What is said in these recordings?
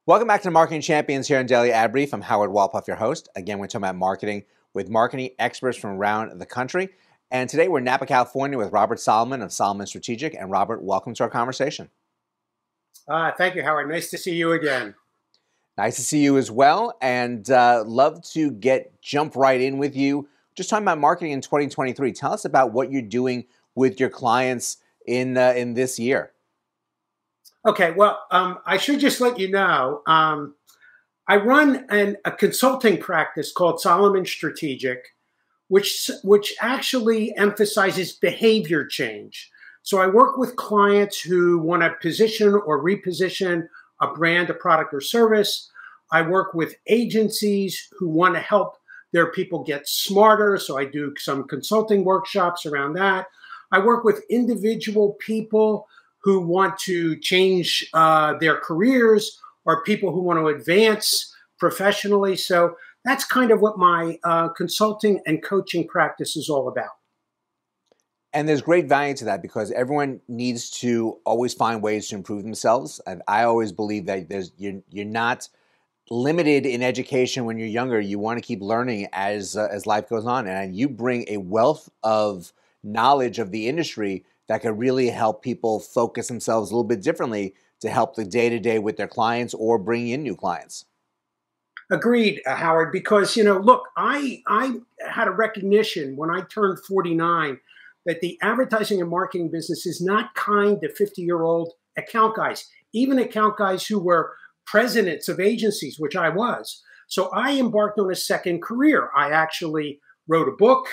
Welcome back to Marketing Champions here on Daily Ad Brief. I'm Howard Walpoff, your host. Again, we're talking about marketing with marketing experts from around the country. And today we're in Napa, California with Robert Solomon of Solomon Strategic. And Robert, welcome to our conversation. Thank you, Howard. Nice to see you again. Nice to see you as well. And love to jump right in with you. Just talking about marketing in 2023. Tell us about what you're doing with your clients in this year. Okay, well, I should just let you know, I run a consulting practice called Solomon Strategic, which actually emphasizes behavior change. So I work with clients who want to position or reposition a brand, a product, or service. I work with agencies who want to help their people get smarter. So I do some consulting workshops around that. I work with individual people who want to change their careers or people who want to advance professionally. So that's kind of what my consulting and coaching practice is all about. And there's great value to that because everyone needs to always find ways to improve themselves. And I always believe that you're not limited in education when you're younger. You want to keep learning as life goes on. And you bring a wealth of knowledge of the industry that could really help people focus themselves a little bit differently to help the day-to-day with their clients or bring in new clients. Agreed, Howard, because, look, I had a recognition when I turned 49 that the advertising and marketing business is not kind to 50-year-old account guys, even account guys who were presidents of agencies, which I was. So I embarked on a second career. I actually wrote a book,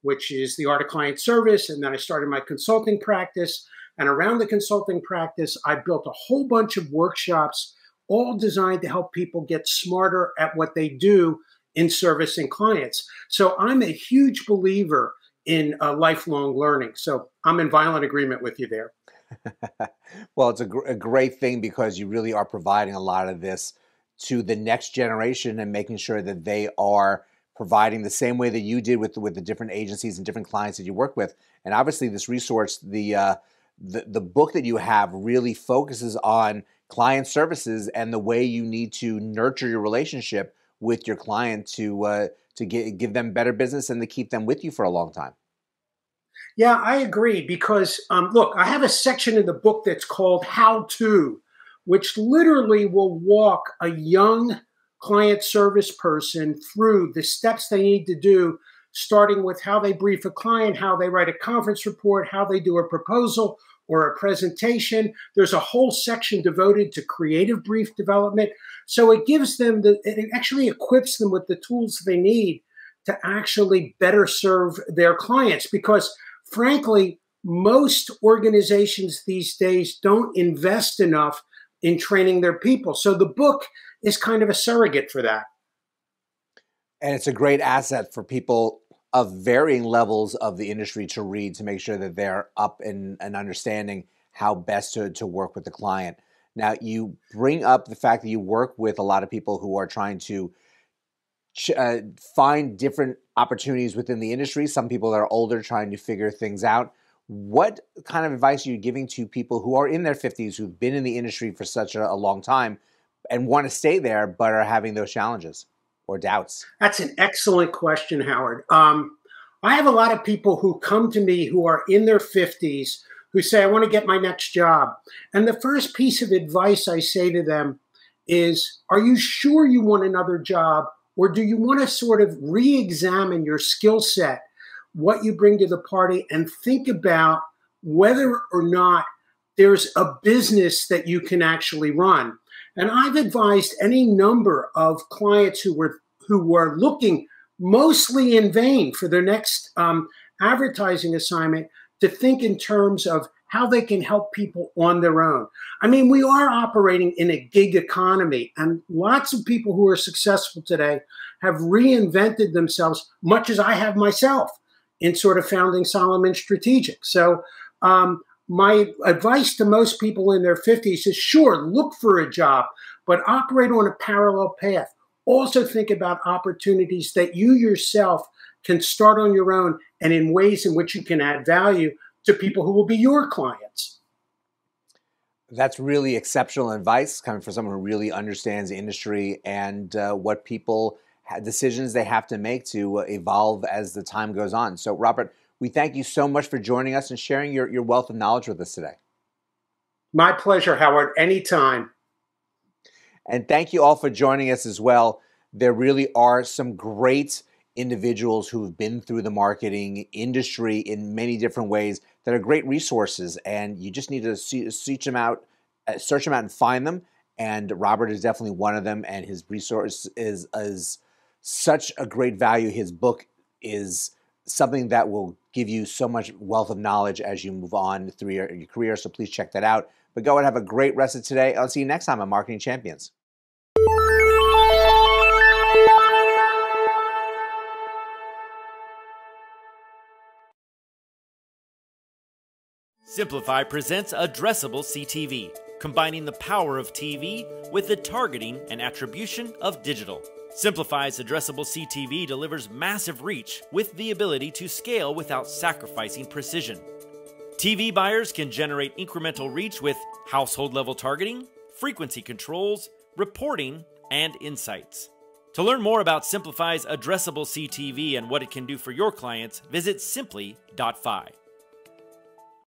which is The Art of Client Service. And then I started my consulting practice. And around the consulting practice, I built a whole bunch of workshops, all designed to help people get smarter at what they do in servicing clients. So I'm a huge believer in lifelong learning. So I'm in violent agreement with you there. Well, it's a great thing because you really are providing a lot of this to the next generation and making sure that they are providing the same way that you did with the different agencies and different clients that you work with. And obviously this resource, the book that you have really focuses on client services and the way you need to nurture your relationship with your client to give them better business and to keep them with you for a long time. Yeah, I agree because, look, I have a section in the book that's called How To, which literally will walk a young client service person through the steps they need to do, starting with how they brief a client, how they write a conference report, how they do a proposal or a presentation. There's a whole section devoted to creative brief development. So it gives them it actually equips them with the tools they need to actually better serve their clients because frankly, most organizations these days don't invest enough in training their people. So the book is kind of a surrogate for that. And it's a great asset for people of varying levels of the industry to read to make sure that they're up and understanding how best to work with the client. Now, you bring up the fact that you work with a lot of people who are trying to find different opportunities within the industry. Some people that are older trying to figure things out. What kind of advice are you giving to people who are in their 50s, who've been in the industry for such a long time and want to stay there, but are having those challenges or doubts? That's an excellent question, Howard. I have a lot of people who come to me who are in their 50s who say, I want to get my next job. And the first piece of advice I say to them is, are you sure you want another job? Or do you want to sort of re-examine your skill set, what you bring to the party, and think about whether or not there's a business that you can actually run? And I've advised any number of clients who were looking mostly in vain for their next advertising assignment to think in terms of how they can help people on their own. I mean, we are operating in a gig economy, and lots of people who are successful today have reinvented themselves, much as I have myself, in sort of founding Solomon Strategic. So my advice to most people in their 50s is, sure, look for a job, but operate on a parallel path. Also think about opportunities that you yourself can start on your own and in ways in which you can add value to people who will be your clients. That's really exceptional advice coming from someone who really understands the industry and what people decisions they have to make to evolve as the time goes on. So, Robert, we thank you so much for joining us and sharing your wealth of knowledge with us today. My pleasure, Howard. Anytime. And thank you all for joining us as well. There really are some great individuals who have been through the marketing industry in many different ways that are great resources, and you just need to search them out and find them. And Robert is definitely one of them, and his resource is such a great value. His book is something that will give you so much wealth of knowledge as you move on through your career, so please check that out. But go and have a great rest of today. I'll see you next time on Marketing Champions. Simplify presents Addressable CTV, combining the power of TV with the targeting and attribution of digital. Simplify's Addressable CTV delivers massive reach with the ability to scale without sacrificing precision. TV buyers can generate incremental reach with household-level targeting, frequency controls, reporting, and insights. To learn more about Simplify's Addressable CTV and what it can do for your clients, visit simply.fi.